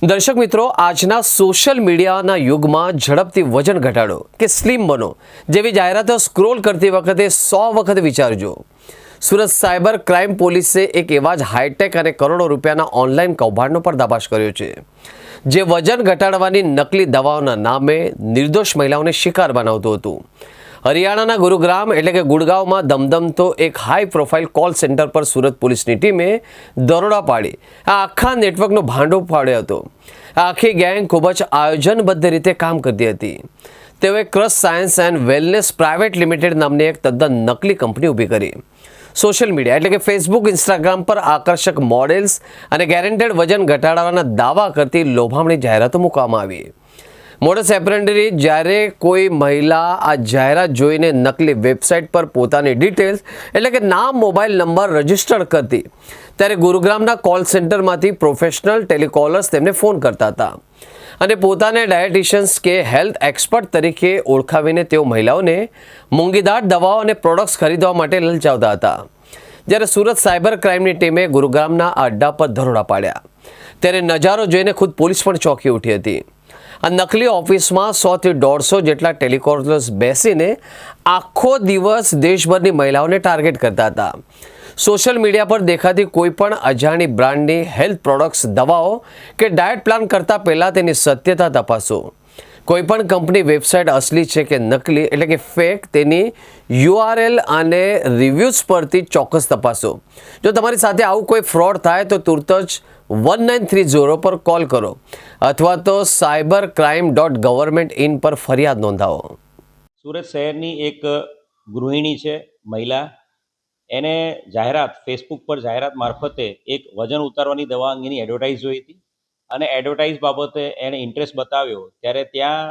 દર્શક મિત્રો, આજના સોશિયલ મીડિયાના યુગમાં ઝડપથી વજન ઘટાડો કે સ્લિમ બનો જેવી જાહેરાતો સ્ક્રોલ કરતી વખતે 100 વખત વિચારજો. સુરત સાયબર ક્રાઇમ પોલીસે એક એવા જ હાઈટેક અને કરોડો રૂપિયાના ઓનલાઈન કૌભાંડનો પર્દાફાશ કર્યો છે, જે વજન ઘટાડવાની નકલી દવાઓના નામે નિર્દોષ મહિલાઓને શિકાર બનાવતું હતું. હરિયાણાના ગુરુગ્રામ એટલે કે ગુડગાંવમાં ધમધમતો એક હાઈ પ્રોફાઇલ કોલ સેન્ટર પર સુરત પોલીસની ટીમે દરોડા પાડી આ આખા નેટવર્કનો ભાંડો પાડ્યો હતો. આ આખી ગેંગ ખૂબ જ આયોજનબદ્ધ રીતે કામ કરતી હતી. તેઓએ crush science and wellness private limited નામની એક તદ્દન નકલી કંપની ઊભી કરી. સોશિયલ મીડિયા એટલે કે ફેસબુક, ઇન્સ્ટાગ્રામ પર આકર્ષક મોડેલ્સ અને ગેરંટેડ વજન ઘટાડવાના દાવા કરતી લોભામણી જાહેરાતો મૂકવામાં આવી. મોડસ એપ્રેન્ડરી જ્યારે કોઈ મહિલા આ જાહેરાત જોઈને નકલી વેબસાઇટ પર પોતાની ડિટેલ્સ એટલે કે નામ, મોબાઈલ નંબર રજીસ્ટર કરતી, ત્યારે ગુરુગ્રામના કોલ સેન્ટરમાંથી પ્રોફેશનલ ટેલિકોલર્સ તેમને ફોન કરતા હતા અને પોતાને ડાયટિશિયન્સ કે હેલ્થ એક્સપર્ટ તરીકે ઓળખાવીને તેઓ મહિલાઓને મોંઘીદાટ દવાઓ અને પ્રોડક્ટ્સ ખરીદવા માટે લલચાવતા હતા. જ્યારે સુરત સાયબર ક્રાઇમની ટીમે ગુરુગ્રામના અડ્ડા પર દરોડા પાડ્યા, ત્યારે નજારો જોઈને ખુદ પોલીસ પણ ચોંકી ઉઠી હતી. આ નકલી ઓફિસમાં 100 થી 150 જેટલા ટેલિકોલર્સ બેસીને આખો દિવસ દેશભરની મહિલાઓને ટાર્ગેટ કરતા હતા. સોશિયલ મીડિયા પર દેખાતી કોઈ પણ અજાણી બ્રાન્ડની હેલ્થ પ્રોડક્ટ્સ, દવાઓ કે ડાયટ પ્લાન કરતાં પહેલાં તેની સત્યતા તપાસો. કોઈપણ કંપની વેબસાઇટ અસલી છે કે નકલી એટલે કે ફેક, તેની URL અને રિવ્યૂઝ પરથી ચોક્કસ તપાસો. જો તમારી સાથે આવું કોઈ ફ્રોડ થાય તો તુરત જ 1930 પર કોલ કરો અથવા તો cybercrime.government.in પર ફરિયાદ નોંધાવો. સુરત શહેરની એક ગૃહિણી છે, મહિલા, એને ફેસબુક પર જાહેરાત મારફતે એક વજન ઉતારવાની દવા અંગેની એડવર્ટાઇઝ જોઈ હતી અને એડવર્ટાઇઝ બાબતે એણે ઇન્ટરેસ્ટ બતાવ્યો. ત્યારે ત્યાં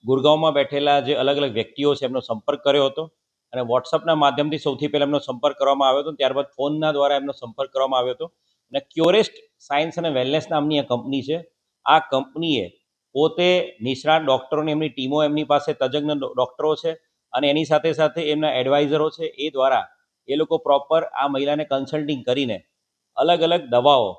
ગુરગાંવમાં બેઠેલા જે અલગ અલગ વ્યક્તિઓ છે એમનો સંપર્ક કર્યો હતો અને વોટ્સઅપના માધ્યમથી સૌથી પહેલાં એમનો સંપર્ક કરવામાં આવ્યો હતો. ત્યારબાદ ફોનના દ્વારા એમનો સંપર્ક કરવામાં આવ્યો હતો અને ક્યોરેસ્ટ સાયન્સ અને વેલનેસ નામની આ કંપની છે. આ કંપનીએ પોતે નિષ્ણાત ડૉક્ટરોની એમની ટીમો એમની પાસે તજજ્ઞ ડૉક્ટરો છે અને એની સાથે સાથે એમના એડવાઇઝરો છે. એ દ્વારા એ લોકો પ્રોપર આ મહિલાને કન્સલ્ટિંગ કરીને અલગ અલગ દવાઓ,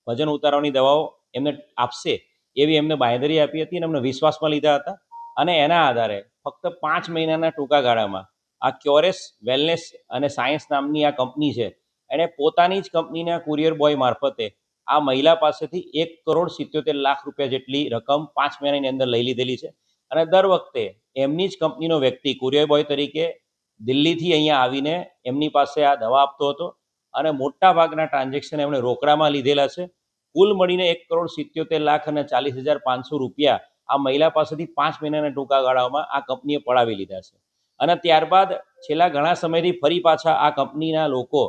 વજન ઉતારવાની દવાઓ એમને આપશે એવી એમને બાંયધરી આપી હતી અને એમને વિશ્વાસમાં લીધા હતા. અને એના આધારે ફક્ત 5 મહિનાના ટૂંકા ગાળામાં આ ક્યોરેસ વેલનેસ અને સાયન્સ નામની આ કંપની છે, એણે પોતાની જ કંપનીના કુરિયર બોય મારફતે આ મહિલા પાસેથી 1,77,00,000 રૂપિયા જેટલી રકમ 5 મહિનાની અંદર લઈ લીધેલી છે. અને દર વખતે એમની જ કંપનીનો વ્યક્તિ કુરિયર બોય તરીકે દિલ્હીથી અહીંયા આવીને એમની પાસે આ દવા આપતો હતો અને મોટા ભાગના ટ્રાન્ઝેક્શન એમણે રોકડામાં લીધેલા છે. કુલ મળીને 1,77,40,500 રૂપિયા આ મહિલા પાસેથી 5 મહિનાના ટૂંકા ગાળામાં આ કંપનીએ પડાવી લીધા છે. અને ત્યારબાદ છેલ્લા ઘણા સમયથી ફરી પાછા આ કંપનીના લોકો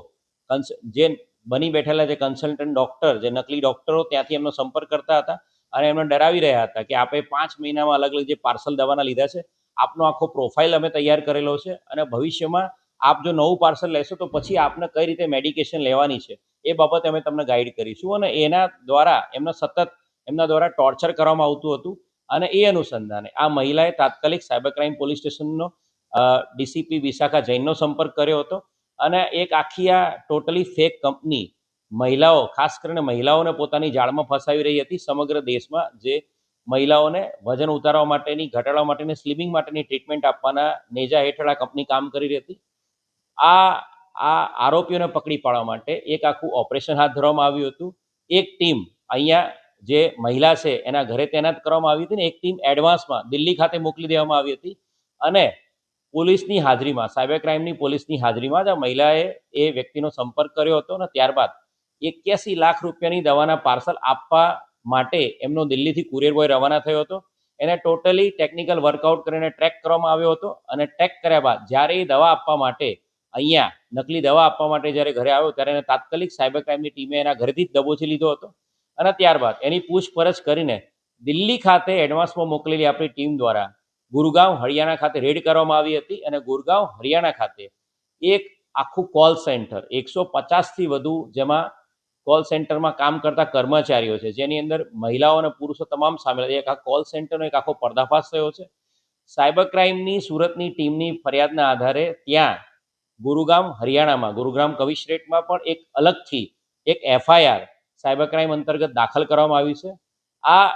જે બની બેઠેલા જે કન્સલ્ટન્ટ ડૉક્ટર, જે નકલી ડૉક્ટરો, ત્યાંથી એમનો સંપર્ક કરતા હતા અને એમને ડરાવી રહ્યા હતા કે આપણે 5 મહિનામાં અલગ અલગ જે પાર્સલ દવાના લીધા છે, આપનો આખો પ્રોફાઇલ અમે તૈયાર કરેલો છે અને ભવિષ્યમાં આપ જો નવું પાર્સલ લેશો તો પછી આપને કઈ રીતે મેડિકેશન લેવાની છે એ બાબતે અમે તમને ગાઈડ કરીશું. અને એના દ્વારા એમના દ્વારા ટોર્ચર કરવામાં આવતું હતું અને એ અનુસંધાને આ મહિલાએ તાત્કાલિક સાયબર ક્રાઇમ પોલીસ સ્ટેશનનો ડીસીપી વિશાખા જૈનનો સંપર્ક કર્યો હતો અને એક આખી આ ટોટલી ફેક કંપની મહિલાઓ, ખાસ કરીને મહિલાઓને પોતાની જાળમાં ફસાવી રહી હતી. સમગ્ર દેશમાં જે મહિલાઓને વજન ઉતારવા માટેની, ઘટાડવા માટેની, સ્લિમિંગ માટેની ટ્રીટમેન્ટ આપવાના નેજા હેઠળ આ કંપની કામ કરી રહી હતી. આ આરોપીઓને પકડી પાડવા માટે એક આખું ઓપરેશન હાથ ધરવામાં આવ્યું હતું. એક ટીમ અહીંયા જે મહિલા છે એના ઘરે તૈનાત કરવામાં આવી હતી ને એક ટીમ એડવાન્સમાં દિલ્હી ખાતે મોકલી દેવામાં આવી હતી અને પોલીસની હાજરીમાં, સાયબર ક્રાઇમની પોલીસની હાજરીમાં જ આ મહિલાએ એ વ્યક્તિનો સંપર્ક કર્યો હતો અને ત્યારબાદ 81 લાખ રૂપિયાની દવાના પાર્સલ આપવા માટે એમનો દિલ્હીથી કુરિયર બોય રવાના થયો હતો. એને ટોટલી ટેકનિકલ વર્કઆઉટ કરીને ટ્રેક કરવામાં આવ્યો હતો અને ટ્રેક કર્યા બાદ જ્યારે એ દવા આપવા માટે અહીંયા નકલી દવા આપવા માટે જ્યારે ઘરે આવ્યો ત્યારે એને તાત્કાલિક સાયબર ક્રાઇમની ટીમે એના ઘરેથી જ દબોચી લીધો હતો અને ત્યારબાદ એની પૂછપરછ કરીને દિલ્હી ખાતે એડવાન્સમાં મોકલેલી આપણી ટીમ દ્વારા ગુરગાંવ, હરિયાણા ખાતે રેડ કરવામાં આવી હતી અને ગુરગાંવ, હરિયાણા ખાતે એક આખું કોલ સેન્ટર 150થી વધુ, જેમાં કોલ સેન્ટરમાં કામ કરતા કર્મચારીઓ છે, જેની અંદર મહિલાઓ અને પુરુષો તમામ સામેલ, એક આ કોલ સેન્ટરનો એક આખો પર્દાફાશ થયો છે. સાયબર ક્રાઇમની સુરતની ટીમની ફરિયાદના આધારે ત્યાં ગુરુગ્રામ, હરિયાણામાં ગુરુગ્રામ કમિશનરેટમાં પણ એક અલગથી એક FIR સાયબર ક્રાઇમ અંતર્ગત દાખલ કરવામાં આવી છે આ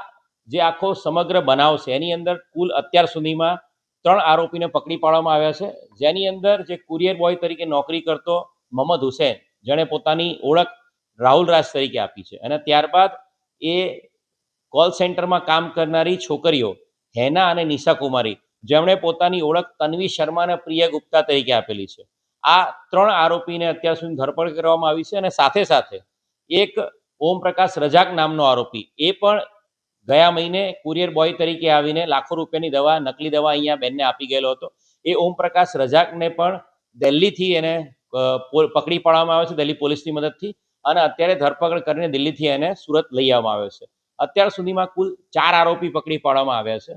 જે આખો સમગ્ર બનાવ છે એની અંદર કુલ અત્યાર સુધીમાં 3 આરોપીને પકડી પાડવામાં આવ્યા છે, જેની અંદર જે કુરિયર બોય તરીકે નોકરી કરતો મોહમ્મદ હુસૈન, જેણે પોતાની ઓળખ રાહુલ રાજ તરીકે આપી છે, અને ત્યારબાદ એ કોલ સેન્ટરમાં કામ કરનારી છોકરીઓ હેના અને નિશા કુમારી, જેમણે પોતાની ઓળખ તન્વી શર્મા અને પ્રિયા ગુપ્તા તરીકે આપેલી છે. આ 3 આરોપીને અત્યાર સુધી ધરપકડ કરવામાં આવી છે, અને સાથે સાથે એક ઓમ પ્રકાશ રજાક નામનો આરોપી, એ પણ ગયા મહિને કુરિયર બોય તરીકે આવીને લાખો રૂપિયાની દવા, નકલી દવા અહીંયા બેનને આપી ગયેલો હતો. એ ઓમ પ્રકાશ રજાકને પણ દિલ્હીથી એને પકડી પાડવામાં આવ્યો છે, દિલ્હી પોલીસની મદદથી, અને અત્યારે ધરપકડ કરીને દિલ્હીથી એને સુરત લઈ આવવામાં આવ્યો છે. અત્યાર સુધીમાં કુલ 4 આરોપી પકડી પાડવામાં આવ્યા છે.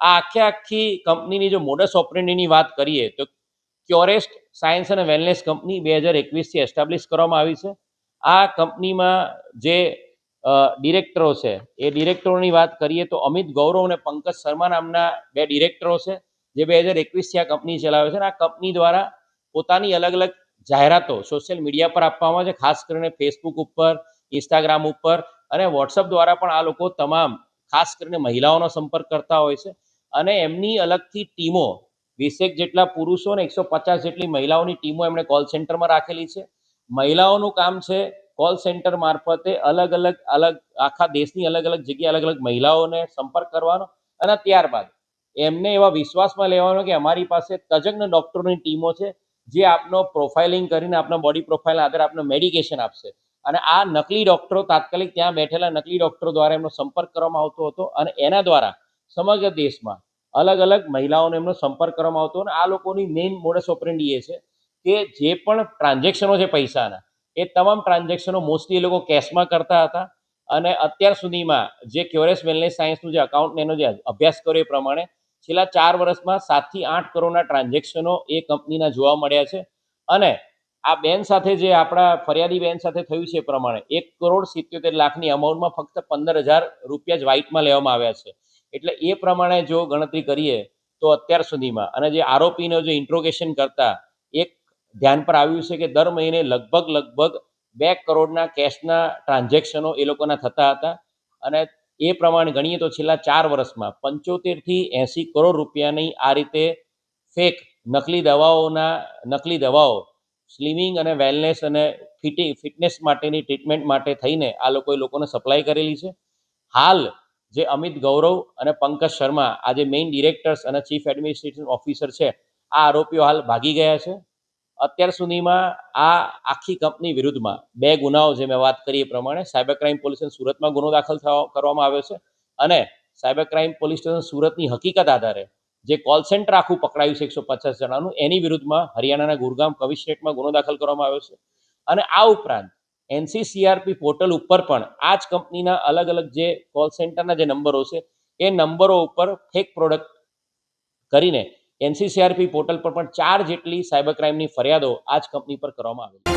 આ આખી કંપનીની જો મોડસ ઓપરેન્ડીની વાત કરીએ તો ક્યોરેસ્ટ સાયન્સ અને વેલનેસ કંપની 2021થી એસ્ટાબ્લિશ કરવામાં આવી છે. આ કંપનીમાં જે ડિરેક્ટરો છે, એ ડિરેક્ટરોની વાત કરીએ તો અમિત ગૌરવ અને પંકજ શર્મા નામના 2 ડિરેક્ટરો છે, જે 2021થી આ કંપની ચલાવે છે. અને આ કંપની દ્વારા પોતાની અલગ અલગ જાહેરાતો સોશિયલ મીડિયા પર આપવામાં આવે છે, ખાસ કરીને ફેસબુક ઉપર, ઇન્સ્ટાગ્રામ ઉપર અને વોટ્સઅપ દ્વારા પણ આ લોકો તમામ ખાસ કરીને મહિલાઓનો સંપર્ક કરતા હોય છે. અને એમની અલગથી ટીમો 20 જેટલા પુરુષો અને 150 જેટલી મહિલાઓની ટીમો એમણે કોલ સેન્ટરમાં રાખેલી છે. મહિલાઓનું કામ છે કોલ સેન્ટર મારફતે અલગ અલગ આખા દેશની અલગ અલગ જગ્યાએ અલગ અલગ મહિલાઓને સંપર્ક કરવાનો, અને ત્યારબાદ એમને એવા વિશ્વાસમાં લેવાનો કે અમારી પાસે તજજ્ઞ ડૉક્ટરોની ટીમો છે, જે આપનો પ્રોફાઇલિંગ કરીને આપનો બોડી પ્રોફાઇલના આધારે આપનો મેડિકેશન આપશે. અને આ નકલી ડૉક્ટરો, તાત્કાલિક ત્યાં બેઠેલા નકલી ડૉક્ટરો દ્વારા એમનો સંપર્ક કરવામાં આવતો હતો, અને એના દ્વારા સમગ્ર દેશમાં અલગ અલગ મહિલાઓને એમનો સંપર્ક કરવામાં આવતો. અને આ લોકોની મેઇન મોડસ ઓપરેન્ડી એ છે કે જે પણ ટ્રાન્ઝેક્શનો છે પૈસાના, એ તમામ ટ્રાન્ઝેક્શનો મોસ્ટલી એ લોકો કેશમાં કરતા હતા. અને અત્યાર સુધીમાં જે ક્યોરેસ વેલનેસ સાયન્સનું જે અકાઉન્ટને એનો જે અભ્યાસ કર્યો એ પ્રમાણે છેલ્લા 4 વર્ષમાં 7 થી 8 કરોડના ટ્રાન્ઝેક્શનો એ કંપનીના જોવા મળ્યા છે. અને આ બેન સાથે જે આપણા ફરિયાદી બેન સાથે થયું છે એ પ્રમાણે 1,77,00,000ની અમાઉન્ટમાં ફક્ત 15,000 રૂપિયા જ વ્હાઇટમાં લેવામાં આવ્યા છે. એટલે એ પ્રમાણે જો ગણતરી કરીએ તો અત્યાર સુધીમાં, અને જે આરોપીનો જે ઇન્ટ્રોગેશન કરતા એક ધ્યાન પર આવ્યું છે કે દર મહિને લગભગ 2 કરોડના કેશના ટ્રાન્ઝેક્શનો એ લોકોના થતા હતા. અને એ પ્રમાણે ગણીએ તો છેલ્લા 4 વર્ષમાં 75 થી 80 કરોડ રૂપિયાની આ રીતે ફેક નકલી દવાઓ સ્લિમિંગ અને વેલનેસ અને ફિટનેસ માટેની ટ્રીટમેન્ટ માટે થઈને આ લોકોને સપ્લાય કરેલી છે. હાલ જે અમિત ગૌરવ અને પંકજ શર્મા, આ જે મેઇન ડિરેક્ટર્સ અને ચીફ એડમિનિસ્ટ્રેશન ઓફિસર છે, આ આરોપીઓ હાલ ભાગી ગયા છે. અત્યાર સુધીમાં આ આખી કંપની વિરુદ્ધમાં 2 ગુનાઓ જે મેં વાત કરી એ પ્રમાણે સાયબર ક્રાઇમ પોલીસ સ્ટેશન સુરતમાં ગુનો દાખલ કરવામાં આવ્યો છે. અને સાયબર ક્રાઇમ પોલીસ સ્ટેશન સુરતની હકીકત આધારે જે કોલ સેન્ટર આખું પકડાયું છે 150 જણાનું, એની વિરુદ્ધમાં હરિયાણાના ગુરગામ કમિશનરેટમાં ગુનો દાખલ કરવામાં આવ્યો છે. અને આ ઉપરાંત NCCRP પોર્ટલ ઉપર પણ આ જ કંપનીના અલગ અલગ જે કોલ સેન્ટરના જે નંબરો છે, એ નંબરો ઉપર ફેક પ્રોડક્ટ કરીને NCCRP પોર્ટલ પર પણ 4 જેટલી સાયબર ક્રાઇમની ફરિયાદો આ જ કંપની પર કરવામાં આવી.